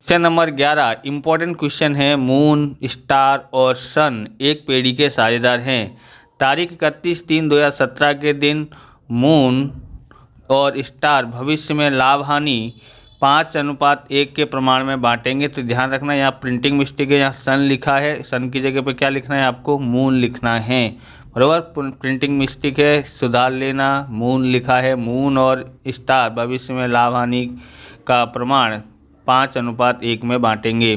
Question number 11 important question है। Moon, star और सन एक पीढ़ी के साझेदार हैं। तारीख 31/3/2017 के दिन मून और स्टार भविष्य में लाभ हानि 5:1 के प्रमाण में बांटेंगे। तो ध्यान रखना यहाँ प्रिंटिंग मिस्टेक है, यहाँ सन लिखा है, सन की जगह पे क्या लिखना है आपको, मून लिखना है। बराबर, प्रिंटिंग मिस्टेक है, सुधार लेना। मून लिखा है, मून और स्टार भविष्य में लाभ हानि का प्रमाण 5:1 में बांटेंगे।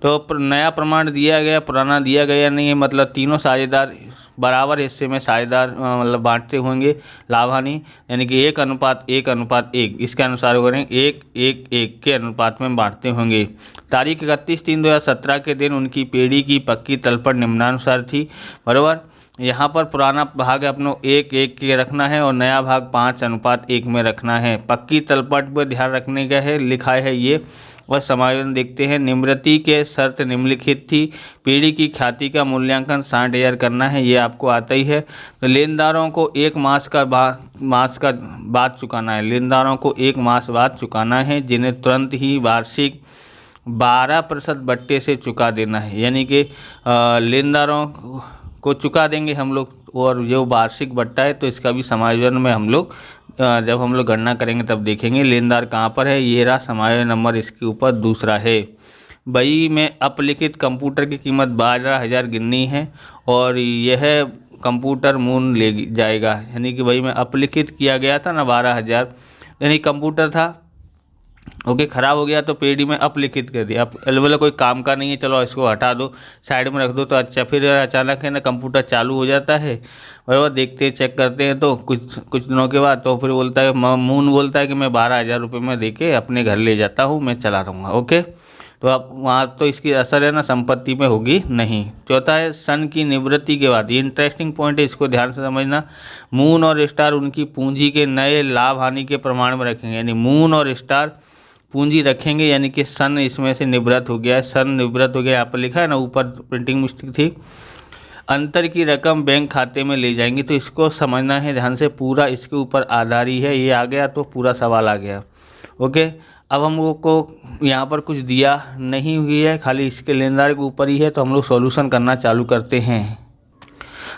तो नया प्रमाण दिया गया, पुराना दिया गया नहीं है, मतलब तीनों साझेदार बराबर हिस्से में साझेदार मतलब बांटते होंगे लाभ हानि, यानी कि 1:1:1 इसके अनुसार करें 1:1:1 के अनुपात में बांटते होंगे। तारीख 31/3/2017 के दिन उनकी पीढ़ी की पक्की तलपट निम्नानुसार थी। बराबर, यहाँ पर पुराना भाग अपने 1:1 के रखना है और नया भाग 5:1 में रखना है। पक्की तलपट पर ध्यान रखने का है, लिखा है ये। और समायोजन देखते हैं। निवृत्ति के शर्त निम्नलिखित थी। पीढ़ी की ख्याति का मूल्यांकन 60,000 करना है, ये आपको आता ही है। तो लेनदारों को 1 मास का बाद चुकाना है। लेनदारों को 1 मास बाद चुकाना है, जिन्हें तुरंत ही वार्षिक 12% बट्टे से चुका देना है। यानी कि लेनदारों को चुका देंगे हम लोग, और जो वार्षिक बट्टा है तो इसका भी समायोजन में हम लोग जब हम लोग गणना करेंगे तब देखेंगे लेनदार कहाँ पर है। ये रहा समायोजन नंबर, इसके ऊपर दूसरा है। बही में अपलिखित कंप्यूटर की कीमत 12,000 गिननी है और यह कंप्यूटर मून ले जाएगा। यानी कि बही में अपलिखित किया गया था ना 12,000, यानी कंप्यूटर था, ओके, ख़राब हो गया तो पीढ़ी में अपलिखित कर दिया। अब बोला कोई काम का नहीं है, चलो इसको हटा दो, साइड में रख दो। तो अच्छा, फिर अचानक है ना कंप्यूटर चालू हो जाता है, बराबर, देखते हैं, चेक करते हैं, तो कुछ दिनों के बाद तो फिर बोलता है, मून बोलता है कि मैं 12,000 रुपये में दे के अपने घर ले जाता हूँ, मैं चला दूँगा। ओके, तो अब वहाँ तो इसकी असर है ना संपत्ति में होगी नहीं। चौथा है सन की निवृत्ति के बाद, ये इंटरेस्टिंग पॉइंट है, इसको ध्यान से समझना। मून और स्टार उनकी पूंजी के नए लाभ हानि के प्रमाण में रखेंगे। यानी मून और स्टार पूंजी रखेंगे, यानी कि सन इसमें से निवृत्त हो गया है, सन निवृत्त हो गया, यहाँ पर लिखा है ना, ऊपर प्रिंटिंग मिस्टेक थी। अंतर की रकम बैंक खाते में ले जाएंगे। तो इसको समझना है ध्यान से, पूरा इसके ऊपर आधार ही है। ये आ गया तो पूरा सवाल आ गया। ओके, अब हम लोग को यहाँ पर कुछ दिया नहीं हुई है, खाली इसके लेनदार के ऊपर ही है, तो हम लोग सॉल्यूशन करना चालू करते हैं।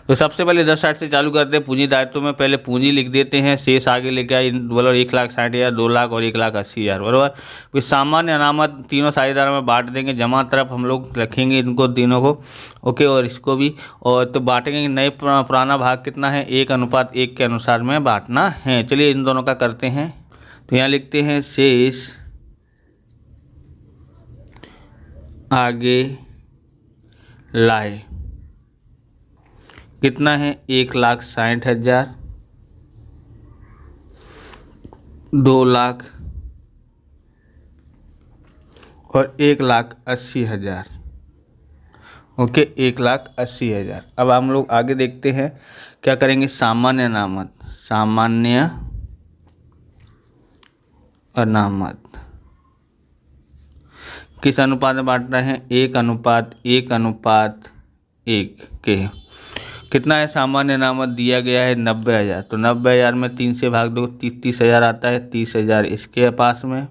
तो सबसे पहले 1060 से चालू करते हैं। पूंजी दायित्व में पहले पूंजी लिख देते हैं, शेष आगे लेके आए, बोलो 1,60,000, 2 लाख और 1,80,000, बराबर। फिर सामान्य अनामत तीनों साझेदारों में बांट देंगे। जमा तरफ हम लोग रखेंगे इनको तीनों को, ओके, और इसको भी, और तो बांटेंगे। नए पुराना भाग कितना है, 1:1 के अनुसार में बांटना है। चलिए इन दोनों का करते हैं। तो यहाँ लिखते हैं शेष आगे लाए, कितना है, 1,60,000, 2 लाख और 1,80,000। ओके, 1,80,000। अब हम लोग आगे देखते हैं क्या करेंगे। सामान्य अनामत, सामान्य अनामत किस अनुपात में बांट रहे हैं, 1:1:1 के। कितना है सामान्य अनामत दिया गया है, 90,000। तो 90,000 में 3 से भाग दो, 30,000 आता है। 30,000 इसके पास में,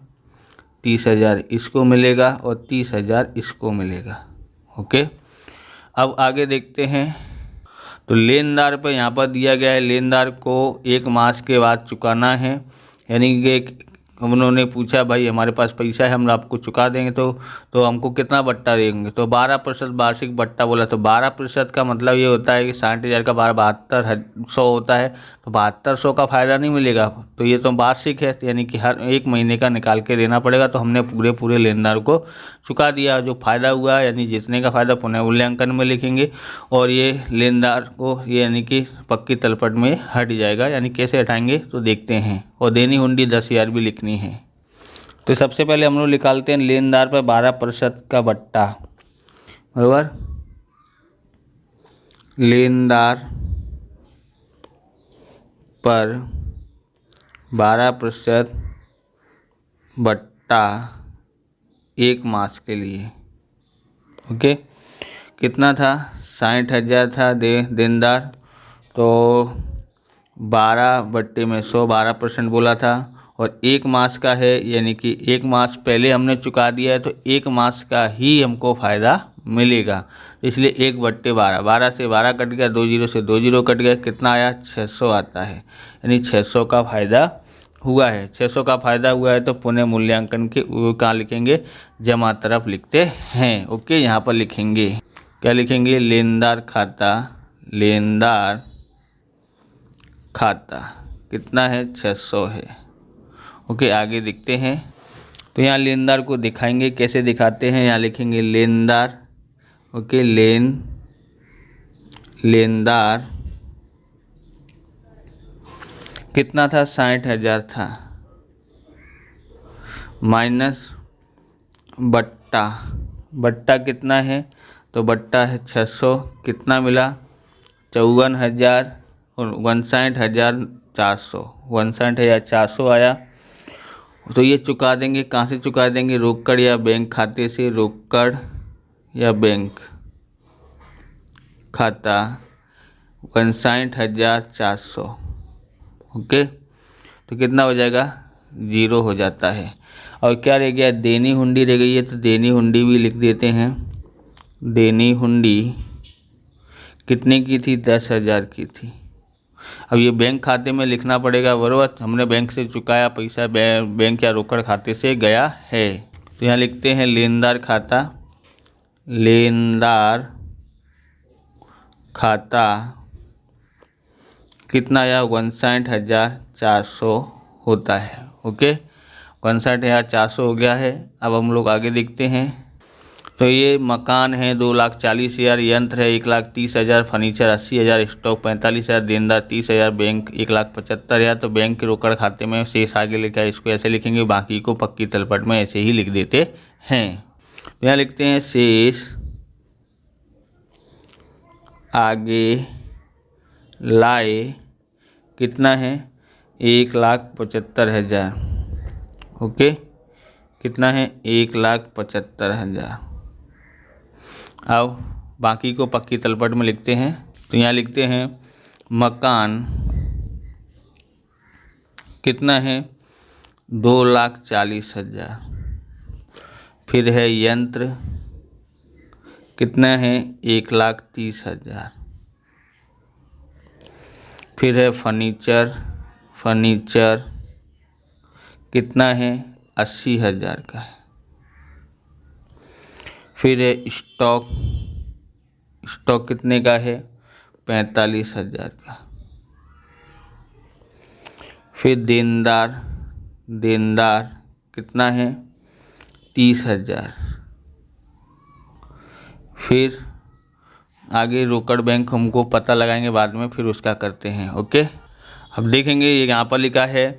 30,000 इसको मिलेगा और 30,000 इसको मिलेगा। ओके, अब आगे देखते हैं। तो लेनदार पे यहाँ पर दिया गया है, लेनदार को 1 मास के बाद चुकाना है। यानी कि उन्होंने पूछा भाई हमारे पास पैसा है, हम आपको चुका देंगे, तो हमको कितना बट्टा देंगे। तो 12% वार्षिक बट्टा बोला। तो 12% का मतलब ये होता है कि 60,000 का 72,100 होता है, तो 7200 का फ़ायदा नहीं मिलेगा। तो ये तो वार्षिक है, यानी कि हर 1 महीने का निकाल के देना पड़ेगा। तो हमने पूरे लेनदार को चुका दिया। जो फ़ायदा हुआ यानी जितने का फ़ायदा पुनः मूल्यांकन में लिखेंगे, और ये लेनदार को ये यानी कि पक्की तलपट में हट जाएगा। यानी कैसे हटाएंगे तो देखते हैं। और देनी हुंडी 10,000 भी लिखनी है। तो सबसे पहले हम लोग निकालते हैं लेनदार पर 12% का बट्टा, बराबर। लेनदार पर 12% बट्टा 1 मास के लिए। ओके, कितना था, 60,000 था देनदार। तो 12 बट्टे में 100, 12% बोला था। और 1 मास का है, यानी कि 1 मास पहले हमने चुका दिया है तो 1 मास का ही हमको फ़ायदा मिलेगा। इसलिए 1/12, 12 से 12 कट गया, 2 जीरो से 2 जीरो कट गया, कितना आया 600 आता है, यानी 600 का फ़ायदा हुआ है। 600 का फ़ायदा हुआ है तो पुनः मूल्यांकन के वो कहाँ लिखेंगे, जमा तरफ लिखते हैं। ओके, यहाँ पर लिखेंगे, क्या लिखेंगे, लेनदार खाता, लेनदार खाता कितना है 600 है। ओके, आगे दिखते हैं। तो यहाँ लेनदार को दिखाएंगे, कैसे दिखाते हैं, यहाँ लिखेंगे लेनदार। ओके, लेनदार कितना था, 60,000 था, माइनस बट्टा कितना है, तो बट्टा है 600, कितना मिला 54,000 और 59,400, 59,400 आया। तो ये चुका देंगे, कहाँ से चुका देंगे, रोकड़ या बैंक खाते से, रोकड़ या बैंक खाता 59,400। ओके, तो कितना हो जाएगा, 0 हो जाता है। और क्या रह गया, देनी हुंडी रह गई है, तो देनी हुंडी भी लिख देते हैं। देनी हुंडी कितने की थी, 10,000 की थी। अब ये बैंक खाते में लिखना पड़ेगा, बराबर, हमने बैंक से चुकाया पैसा, बैंक या रोकड़ खाते से गया है। तो यहाँ लिखते हैं लेनदार खाता, लेनदार खाता कितना आया, 59,400 होता है। ओके, 59,400 हो गया है। अब हम लोग आगे देखते हैं। तो ये मकान है 2,40,000, यंत्र है 1,30,000, फर्नीचर 80,000, स्टॉक 45,000, देनदार 30,000, बैंक 1,75,000। तो बैंक के रोकड़ खाते में शेष आगे लिखा है, इसको ऐसे लिखेंगे, बाकी को पक्की तलपट में ऐसे ही लिख देते हैं। तो यहाँ लिखते हैं शेष आगे लाए कितना है, 1,75,000। ओके, कितना है, 1,75,000। अब बाकी को पक्की तलपट में लिखते हैं। तो यहाँ लिखते हैं मकान कितना है, 2,40,000। फिर है यंत्र कितना है, 1,30,000। फिर है फर्नीचर कितना है, 80,000 का है। फिर है स्टॉक कितने का है, 45,000 का। फिर देनदार कितना है, 30,000। फिर आगे रोकड़ बैंक हमको पता लगाएंगे बाद में, फिर उसका करते हैं। ओके, अब देखेंगे ये यहाँ पर लिखा है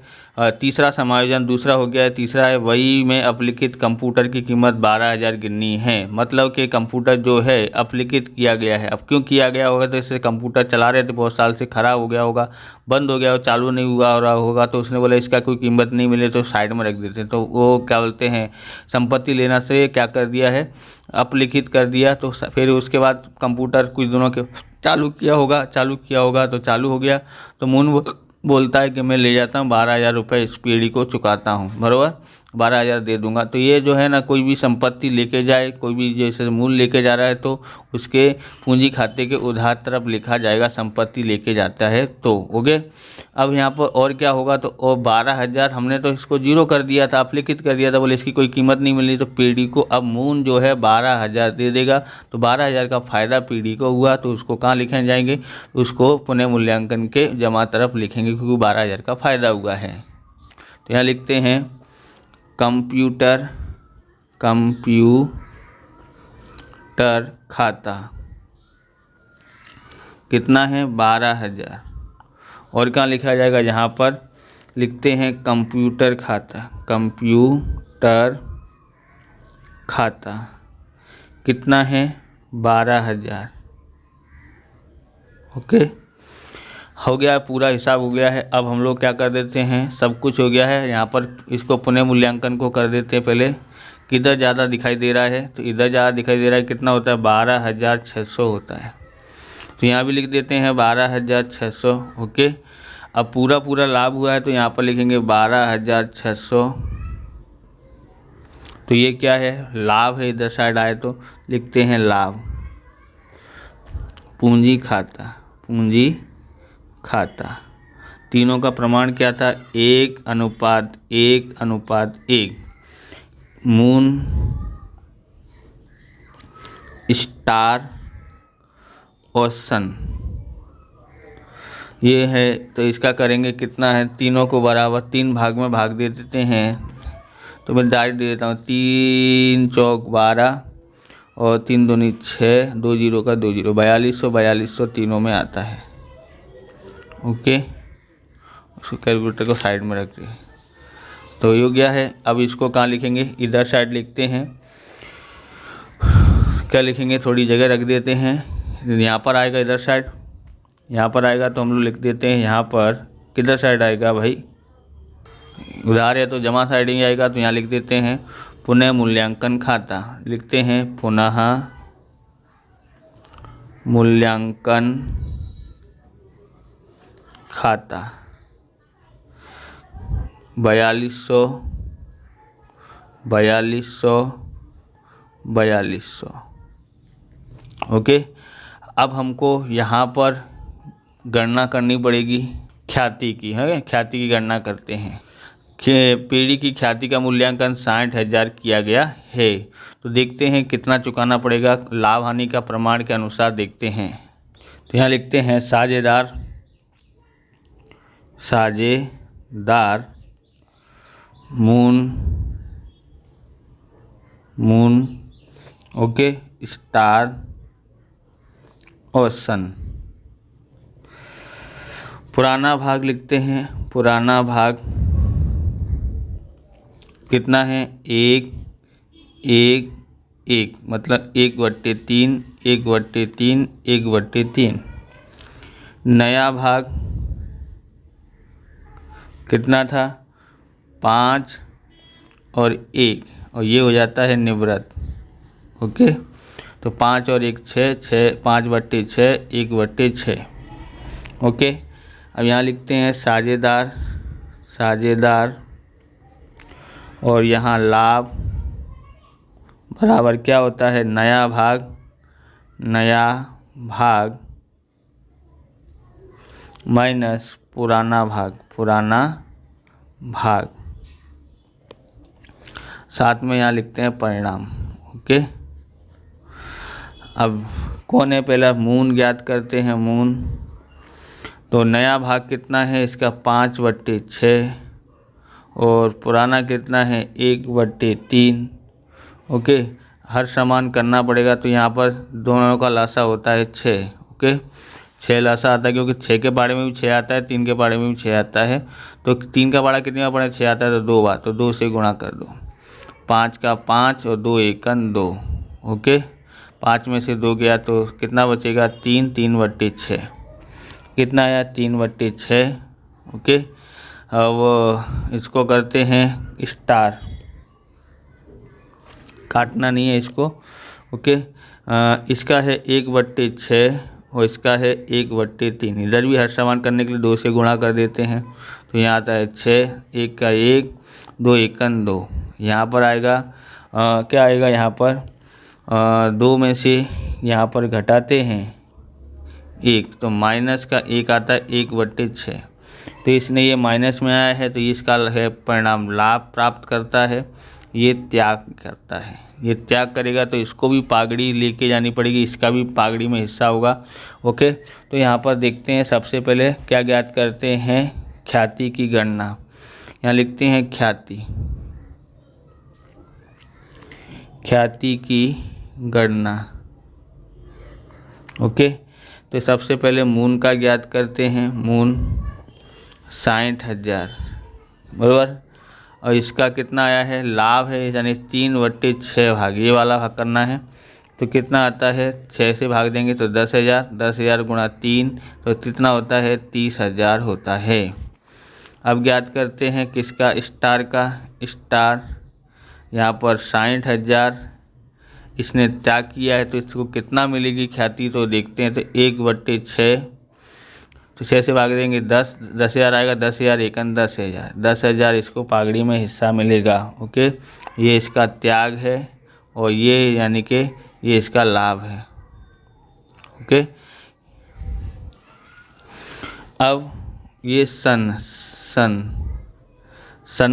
तीसरा समायोजन दूसरा हो गया है। तीसरा है वही में अपलिखित कंप्यूटर की कीमत 12,000 गिननी है। मतलब कि कंप्यूटर जो है अपलिखित किया गया है। अब क्यों किया गया होगा, तो इससे कंप्यूटर चला रहे थे बहुत साल से, ख़राब हो गया होगा, बंद हो गया हो, चालू नहीं हुआ हो रहा होगा, तो उसने बोला इसका कोई कीमत नहीं मिले तो साइड में रख देते। तो वो क्या बोलते हैं, संपत्ति लेना से क्या कर दिया है, अपलिखित कर दिया। तो फिर उसके बाद कंप्यूटर कुछ दिनों के चालू किया होगा तो चालू हो गया। तो मून बोलता है कि मैं ले जाता हूँ 12,000 रुपये, इस पीढ़ी को चुकाता हूँ, बराबर 12,000 दे दूंगा। तो ये जो है ना, कोई भी संपत्ति लेके जाए, कोई भी जैसे मूल लेके जा रहा है तो उसके पूंजी खाते के उधार तरफ लिखा जाएगा, संपत्ति लेके जाता है तो। ओके, अब यहाँ पर और क्या होगा, तो और 12,000 हमने तो इसको जीरो कर दिया था, अपलिखित कर दिया था, बोले इसकी कोई कीमत नहीं मिली। तो पीढ़ी को अब मून जो है 12,000 दे देगा। तो 12,000 का फ़ायदा पीढ़ी को हुआ, तो उसको कहाँ लिखे जाएंगे, उसको पुनः मूल्यांकन के जमा तरफ लिखेंगे, क्योंकि 12,000 का फ़ायदा हुआ है। तो यहाँ लिखते हैं कंप्यूटर खाता कितना है, 12,000। और कहाँ लिखा जाएगा, यहाँ पर लिखते हैं कंप्यूटर खाता कितना है, 12,000। ओके, हो गया, पूरा हिसाब हो गया है। अब हम लोग क्या कर देते हैं, सब कुछ हो गया है, यहाँ पर इसको पुनः मूल्यांकन को कर देते हैं। पहले किधर ज़्यादा दिखाई दे रहा है, तो इधर ज़्यादा दिखाई दे रहा है, कितना होता है, 12,600 होता है। तो यहाँ भी लिख देते हैं 12,600। ओके, अब पूरा पूरा लाभ हुआ है तो यहाँ पर लिखेंगे 12,600। तो ये क्या है, लाभ है, इधर साइड आए तो लिखते हैं लाभ। पूंजी खाता, पूंजी खाता, तीनों का प्रमाण क्या था, 1:1:1। मून, स्टार और सन ये है। तो इसका करेंगे कितना है, तीनों को बराबर 3 भाग में भाग दे देते हैं। तो मैं डायरेक्ट दे देता हूँ, 3 चौक 12 और 3 दूनी 6, 2 जीरो का 2 जीरो, 4200 तीनों में आता है। ओके, उसको कैलकुलेटर को साइड में रख दिए। तो ये हो गया है। अब इसको कहाँ लिखेंगे, इधर साइड लिखते हैं। क्या लिखेंगे, थोड़ी जगह रख देते हैं। यहाँ पर आएगा इधर साइड, यहाँ पर आएगा तो हम लोग लिख देते हैं यहाँ पर। किधर साइड आएगा भाई, उधार है तो जमा साइड ही आएगा, तो यहाँ लिख देते हैं पुनः मूल्यांकन खाता। लिखते हैं पुनः मूल्यांकन खाता 4200। ओके, अब हमको यहाँ पर गणना करनी पड़ेगी ख्याति की, है, ख्याति की गणना करते हैं। पीढ़ी की ख्याति का मूल्यांकन 60,000 किया गया है। तो देखते हैं कितना चुकाना पड़ेगा, लाभ हानि का प्रमाण के अनुसार देखते हैं। तो यहाँ लिखते हैं साझेदार मून, ओके, स्टार और सन। पुराना भाग लिखते हैं, पुराना भाग कितना है, 1:1:1 मतलब 1/3, 1/3, 1/3। नया भाग कितना था, 5 और 1, और ये हो जाता है निवृत्त। ओके, तो 5 और 1 6, 5/6, 1/6। ओके, अब यहाँ लिखते हैं साझेदार और यहाँ लाभ बराबर क्या होता है, नया भाग माइनस पुराना भाग। साथ में यहाँ लिखते हैं परिणाम। ओके, अब कौन है, पहला मून ज्ञात करते हैं। मून, तो नया भाग कितना है इसका, 5/6 और पुराना कितना है, 1/3। ओके, हर समान करना पड़ेगा। तो यहाँ पर दोनों का लासा होता है 6। ओके, 6 लासा आता है, क्योंकि 6 के बारे में भी 6 आता है, 3 के बारे में भी 6 आता है। तो 3 का बाड़ा कितने बार पड़े, 6 आता है, तो 2 बार, तो 2 से गुणा कर दो। 5 का 5 और 2 एकन 2। ओके, 5 में से 2 गया तो कितना बचेगा, 3/6। कितना आया, 3/6। ओके, अब इसको करते हैं स्टार, काटना नहीं है इसको। ओके, इसका है 1/6 और इसका है 1/3। इधर भी हर समान करने के लिए 2 से गुणा कर देते हैं। तो यहाँ आता है 6, 1 का 1, 2 एकन 2। यहाँ पर आएगा क्या आएगा, यहाँ पर 2 में से यहाँ पर घटाते हैं 1, तो माइनस का 1 आता है, 1/6। तो इसने ये माइनस में आया है, तो इसका है परिणाम लाभ प्राप्त करता है, ये त्याग करता है। ये त्याग करेगा तो इसको भी पागड़ी लेके जानी पड़ेगी, इसका भी पागड़ी में हिस्सा होगा। ओके, तो यहाँ पर देखते हैं, सबसे पहले क्या ज्ञात करते हैं, ख्याति की गणना। यहाँ लिखते हैं ख्याति की गणना। ओके, तो सबसे पहले मून का ज्ञात करते हैं। मून 60,000 बराबर, और इसका कितना आया है, लाभ है, यानी 3/6 भाग, ये वाला भाग करना है। तो कितना आता है, 6 से भाग देंगे तो 10,000, 10,000 गुणा 3 तो कितना होता है, 30,000 होता है। अब ज्ञात करते हैं किसका, स्टार का। स्टार यहाँ पर 60,000 इसने त्याग किया है, तो इसको कितना मिलेगी ख्याति, तो देखते हैं। तो 1/6 तो 6 से भाग देंगे 10,000 आएगा, 10,000 एकन 10,000, 10,000 इसको पागड़ी में हिस्सा मिलेगा। ओके, ये इसका त्याग है और ये यानी कि ये इसका लाभ है। ओके, अब ये सन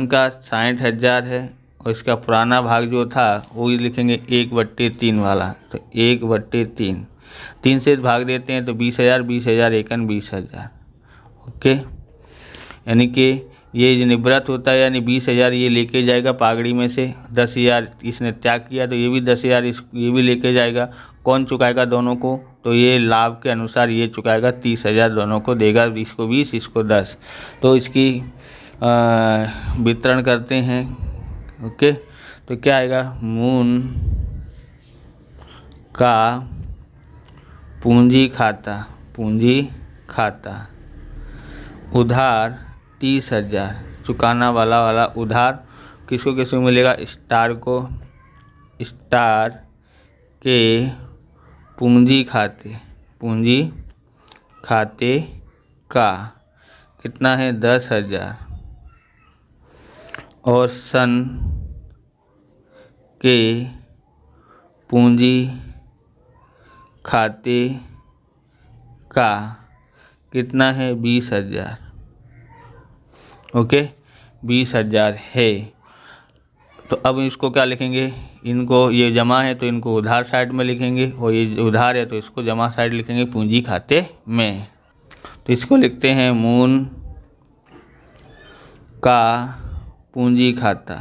का 60,000 है और इसका पुराना भाग जो था वो ही लिखेंगे 1/3 वाला। तो 1/3 3 से भाग देते हैं तो 20,000, 20,000 एकन 20,000। ओके, यानी कि ये जो निवृत्त होता है यानी 20,000 ये लेके जाएगा पागड़ी में से, 10,000 इसने त्याग किया तो ये भी 10,000 ये भी लेके जाएगा। कौन चुकाएगा दोनों को? तो ये लाभ के अनुसार ये चुकाएगा, 30,000 दोनों को देगा, इसको 20 इसको 10। तो इसकी वितरण करते हैं। ओके, तो क्या आएगा? मून का पूंजी खाता उधार 30,000, चुकाना वाला उधार किसको किसको मिलेगा? स्टार को, स्टार के पूंजी खाते का कितना है? 10,000 और सन के पूंजी खाते का कितना है? 20,000। ओके, 20,000 है। तो अब इसको क्या लिखेंगे? इनको ये जमा है तो इनको उधार साइड में लिखेंगे और ये उधार है तो इसको जमा साइड लिखेंगे पूंजी खाते में। तो इसको लिखते हैं मून का पूंजी खाता।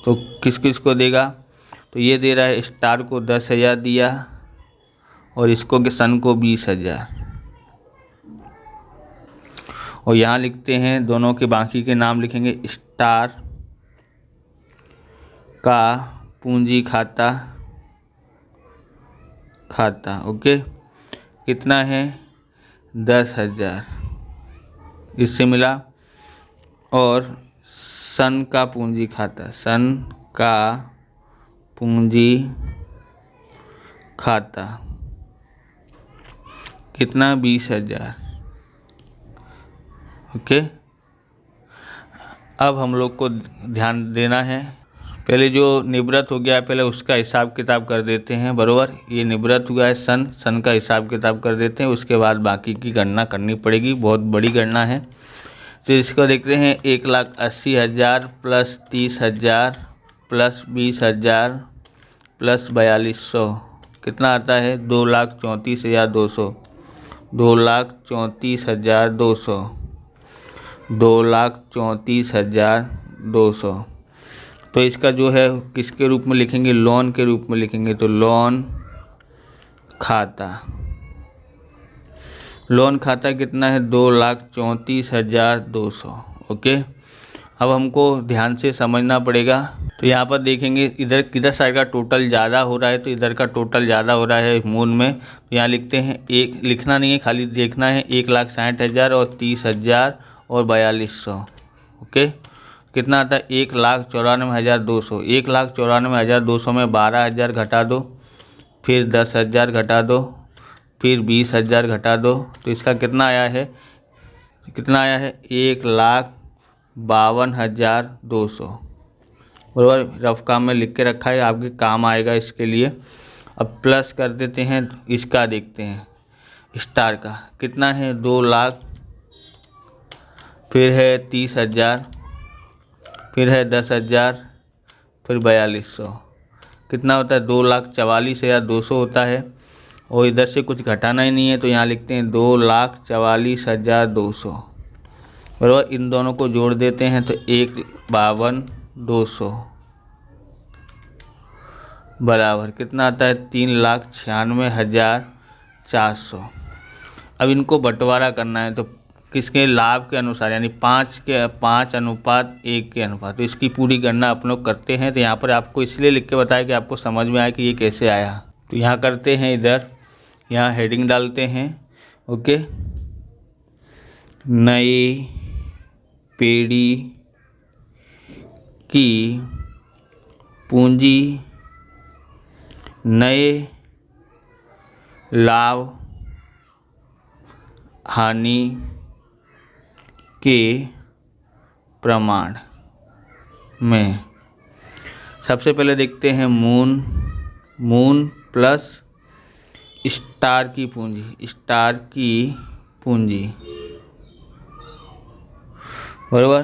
तो किस किस को देगा? तो ये दे रहा है स्टार को 10,000 दिया और इसको के सन को 20,000। और यहाँ लिखते हैं दोनों के बाकी के नाम लिखेंगे, स्टार का पूंजी खाता। ओके, कितना है? 10,000 इससे मिला। और सन का पूंजी खाता कितना? 20,000। ओके, अब हम लोग को ध्यान देना है, पहले जो निवृत्त हो गया है पहले उसका हिसाब किताब कर देते हैं। बरोबर, ये निवृत्त हुआ है सन का हिसाब किताब कर देते हैं, उसके बाद बाकी की गणना करनी पड़ेगी, बहुत बड़ी गणना है। तो इसको देखते हैं, 1,80,000 प्लस 30,000 प्लस 20,000 प्लस 4,200 कितना आता है? 2,34,200। 2,34,200 2,34,200। तो इसका जो है किसके रूप में लिखेंगे? लोन के रूप में लिखेंगे। तो लोन खाता कितना है? 2,34,200। ओके, अब हमको ध्यान से समझना पड़ेगा। तो यहाँ पर देखेंगे इधर किधर साइड का टोटल ज़्यादा हो रहा है, तो इधर का टोटल ज़्यादा हो रहा है मून में। तो यहाँ लिखते हैं, एक लिखना नहीं है, खाली देखना है, 1,60,000 और 30,000 और 4,200। ओके, कितना आता है? 1,94,200। 1,94,200 में 12,000 घटा दो, फिर 10,000 घटा दो, फिर 20,000 घटा दो। तो इसका कितना आया है? 1,52,200। बराबर, रफ काम में लिख के रखा है, आपके काम आएगा इसके लिए। अब प्लस कर देते हैं, इसका देखते हैं, स्टार का कितना है? 2 लाख, फिर है 30,000, फिर है 10,000, फिर 4,200 कितना होता है? 2,44,200 होता है। और इधर से कुछ घटाना ही नहीं है तो यहाँ लिखते हैं 2,44,200। बराबर, इन दोनों को जोड़ देते हैं तो 1,52,200 बराबर कितना आता है? 3,96,400। अब इनको बंटवारा करना है तो किसके? लाभ के अनुसार, यानी 5:1 के अनुपात। तो इसकी पूरी गणना अपन लोग करते हैं। तो यहाँ पर आपको इसलिए लिख के बताया कि आपको समझ में आए कि ये कैसे आया। तो यहाँ करते हैं, इधर यहाँ हेडिंग डालते हैं। ओके, नई पीढ़ी की पूंजी नए लाभ हानि के प्रमाण में सबसे पहले देखते हैं मून प्लस स्टार की पूंजी बराबर।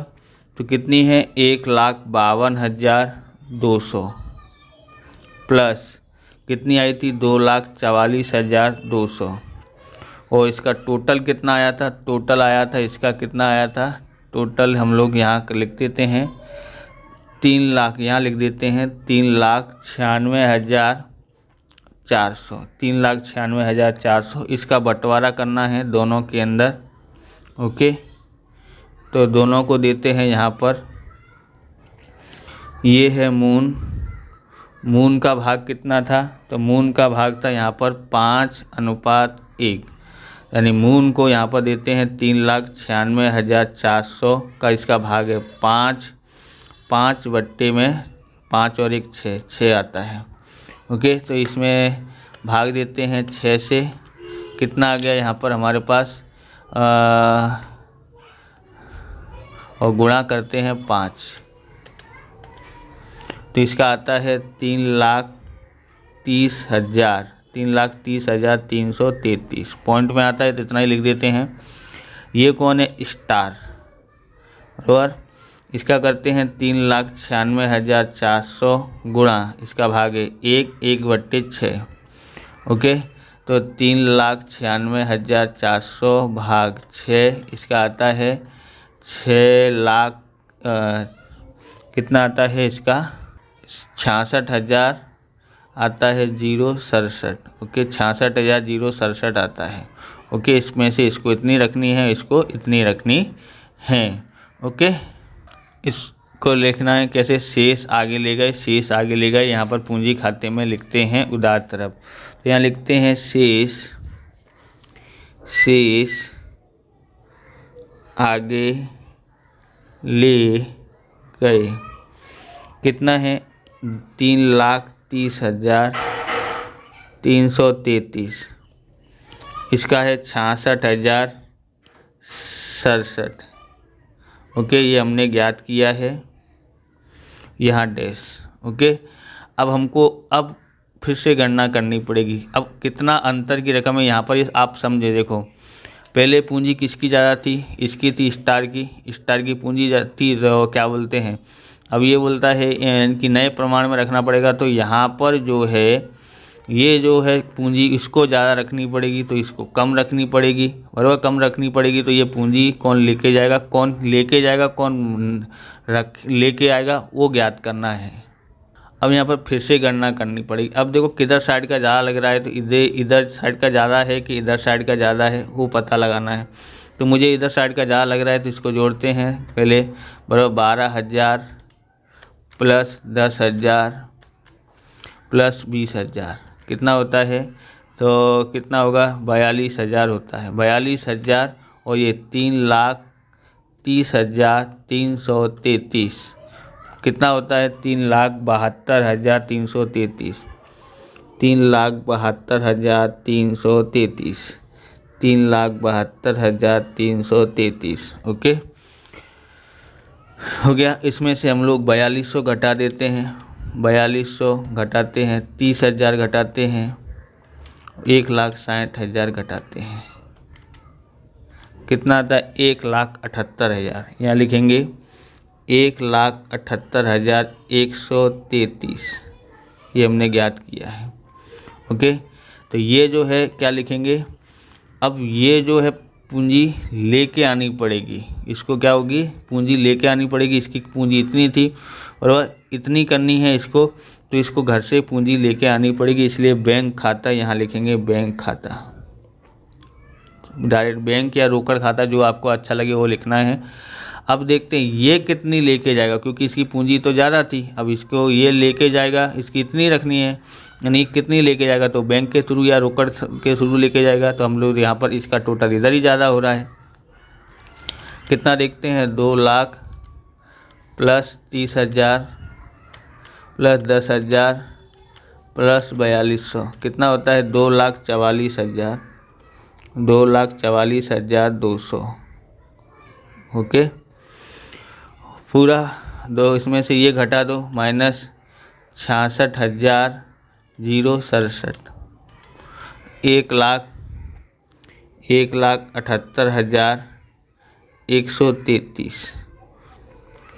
तो कितनी है 1,52,200 प्लस कितनी आई थी 2,44,200 और इसका टोटल कितना आया था, टोटल आया था इसका कितना आया था, टोटल हम लोग यहाँ लिख देते हैं 3 लाख, यहाँ लिख देते हैं 3,96,400 3,96,400। इसका बंटवारा करना है दोनों के अंदर। ओके, तो दोनों को देते हैं यहाँ पर। ये है मून का भाग कितना था, तो मून का भाग था यहाँ पर 5:1, यानी मून को यहाँ पर देते हैं 3,96,400 का इसका भाग है 5 बट्टे में 5 और 1 6 आता है। ओके, तो इसमें भाग देते हैं 6 से, कितना आ गया यहाँ पर हमारे पास और गुणा करते हैं 5, तो इसका आता है 3,30,333 पॉइंट में आता है, तो इतना ही लिख देते हैं। ये कौन है, स्टार बराबर। इसका करते हैं 3,96,400 गुणा इसका भाग है 1/6। ओके, तो 3,96,400 भाग 6, इसका आता है 6 लाख कितना आता है इसका 66,000 आता है 067। ओके, 66,067 आता है। ओके, इसमें से इसको इतनी रखनी है, इसको इतनी रखनी है। ओके, इसको लिखना है कैसे, शेष आगे ले गए, शेष आगे ले गए। यहाँ पर पूंजी खाते में लिखते हैं उधार तरफ, तो यहाँ लिखते हैं शेष आगे ले गए। कितना है 3,30,333, इसका है 66,067। ओके, ये हमने ज्ञात किया है, यहाँ डैश। ओके, अब हमको अब फिर से गणना करनी पड़ेगी। अब कितना अंतर की रकम है यहाँ पर, ये आप समझे। देखो, पहले पूंजी किसकी ज़्यादा थी, इसकी थी, स्टार की पूंजी थी, क्या बोलते हैं। अब ये बोलता है कि नए प्रमाण में रखना पड़ेगा, तो यहाँ पर जो है ये जो है पूंजी इसको ज़्यादा रखनी पड़ेगी, तो इसको कम रखनी पड़ेगी बराबर। कम रखनी पड़ेगी तो ये पूंजी कौन लेके जाएगा, कौन लेके आएगा, वो ज्ञात करना है। अब यहाँ पर फिर से गणना करनी पड़ेगी। अब देखो किधर साइड का ज़्यादा लग रहा है, तो इधर साइड का ज़्यादा है कि इधर साइड का ज़्यादा है, वो पता लगाना है। तो मुझे इधर साइड का ज़्यादा लग रहा है, तो इसको जोड़ते हैं पहले बराबर 12,000 प्लस 10,000 प्लस 20,000 कितना होता है, तो कितना होगा 42,000 होता है। 42,000 और ये 3,30,333 कितना होता है 3,72,333 3,72,333 3,72,333। ओके, हो गया। इसमें से हम लोग 4,200 घटा देते हैं, 4,200 घटाते हैं, 30,000 घटाते हैं, 1,60,000 घटाते हैं, कितना आता है 1,78,000। यहाँ लिखेंगे 1,78,133, ये हमने ज्ञात किया है। ओके, तो ये जो है क्या लिखेंगे, अब ये जो है पूंजी लेके आनी पड़ेगी, इसको क्या होगी पूंजी लेके आनी पड़ेगी। इसकी पूंजी इतनी थी और इतनी करनी है इसको, तो इसको घर से पूंजी लेके आनी पड़ेगी, इसलिए बैंक खाता यहाँ लिखेंगे, बैंक खाता, डायरेक्ट बैंक या रोकड़ खाता जो आपको अच्छा लगे वो लिखना है। अब देखते हैं ये कितनी लेके जाएगा, क्योंकि इसकी पूंजी तो ज़्यादा थी, अब इसको ये लेके जाएगा, इसकी इतनी रखनी है, यानी कितनी लेके जाएगा, तो बैंक के थ्रू या रोकड़ के थ्रू लेके जाएगा। तो हम लोग यहाँ पर इसका टोटल इधर ही ज़्यादा हो रहा है, कितना देखते हैं 2 लाख प्लस 30,000 प्लस 10,000 प्लस 4,200 कितना होता है 2,44,000 2,44,200। ओके, पूरा दो इसमें से ये घटा दो, -66,067। 1,78,133।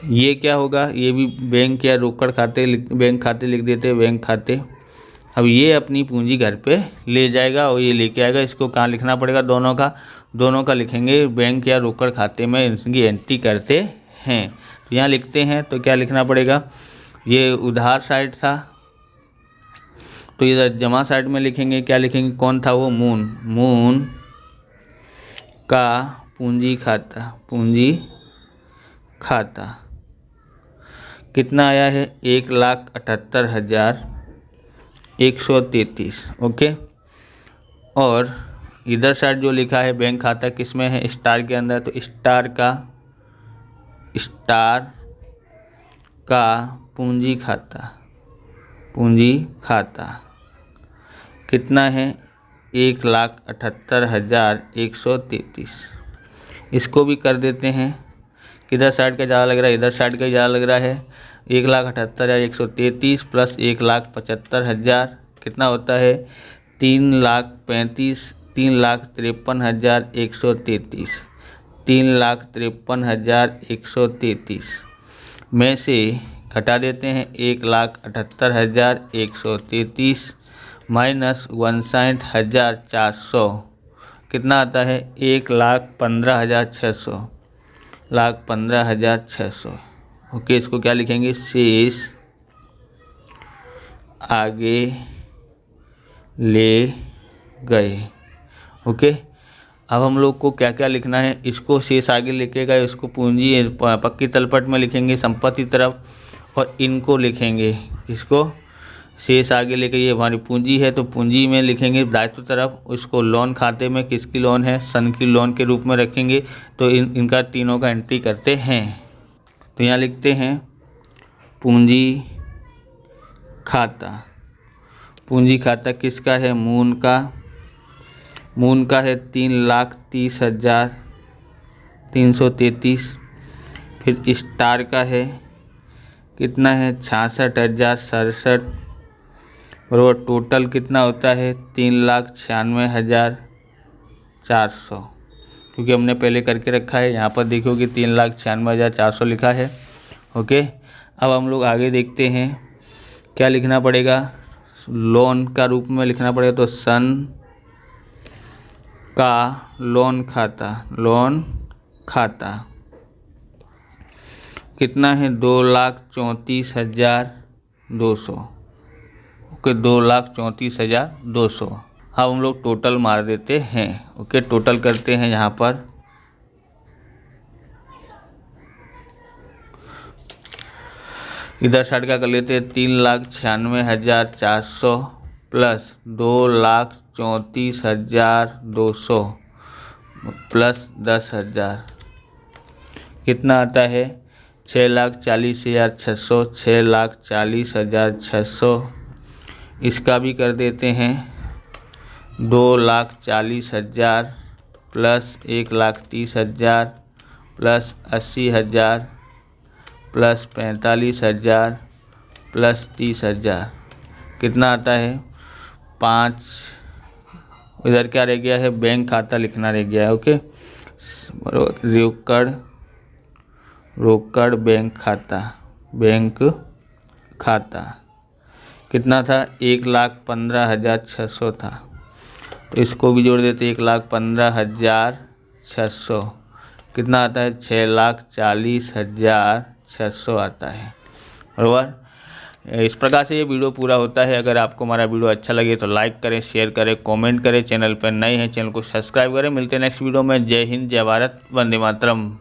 ये क्या होगा, ये भी बैंक या रोकड़ खाते बैंक खाते लिख देते हैं, बैंक खाते। अब ये अपनी पूंजी घर पे ले जाएगा और ये लेके आएगा। इसको कहाँ लिखना पड़ेगा, दोनों का लिखेंगे बैंक या रोकड़ खाते में इनकी एंट्री करते हैं। तो यहाँ लिखते हैं तो क्या लिखना पड़ेगा, ये उधार साइड था तो इधर जमा साइड में लिखेंगे। क्या लिखेंगे, कौन था वो, मून का पूंजी खाता कितना आया है, 1,78,133। ओके, और इधर साइड जो लिखा है बैंक खाता किस में है, स्टार के अंदर। तो स्टार का पूंजी खाता कितना है, 1,78,133। इसको भी कर देते हैं। किधर साइड का ज़्यादा लग रहा है, इधर साइड का ज़्यादा लग रहा है। 1,78,133 प्लस 1,75,000 कितना होता है, 3,53,133। 3,53,133 में से घटा देते हैं 1,78,133 माइनस 59,400 कितना आता है, 1,15,600। ओके, इसको क्या लिखेंगे, शेष आगे ले गए। ओके, अब हम लोग को क्या क्या लिखना है, इसको शेष आगे लेके गए, इसको पूंजी पक्की तलपट में लिखेंगे संपत्ति तरफ, और इनको लिखेंगे, इसको शेष आगे लेके, ये हमारी पूंजी है तो पूंजी में लिखेंगे दायित्व तरफ। उसको लोन खाते में किसकी लोन है, सन की लोन के रूप में रखेंगे। तो इनका तीनों का एंट्री करते हैं। तो यहाँ लिखते हैं पूंजी खाता किसका है, मून का है 3,30,333। फिर स्टार का है कितना है, 66,067। बराबर टोटल कितना होता है, 3,96,400, क्योंकि हमने पहले करके रखा है। यहाँ पर देखो कि 3,96,400 लिखा है। ओके, अब हम लोग आगे देखते हैं क्या लिखना पड़ेगा, लोन का रूप में लिखना पड़ेगा। तो सन का लोन खाता कितना है, 2,34,200। ओके, 2,34,200। अब हम लोग टोटल मार देते हैं। ओके, टोटल करते हैं यहाँ पर। इधर साइड का कर लेते हैं, 3,96,400 प्लस 2,34,200 प्लस 10,000 कितना आता है, 6,40,600। 6,40,600 इसका भी कर देते हैं, 2,40,000 प्लस 1,30,000 प्लस 80,000 प्लस 45,000 प्लस 30,000 कितना आता है, 5। इधर क्या रह गया है, बैंक खाता लिखना रह गया है। ओके, रोकड़ बैंक खाता कितना था, 1,15,600 था। तो इसको भी जोड़ देते, 1,15,600 कितना आता है, 6,40,600 आता है। बराबर, इस प्रकार से ये वीडियो पूरा होता है। अगर आपको हमारा वीडियो अच्छा लगे तो लाइक करें, शेयर करें, कमेंट करें। चैनल पर नए हैं चैनल को सब्सक्राइब करें। मिलते हैं नेक्स्ट वीडियो में। जय हिंद, जय भारत, वंदे मातरम।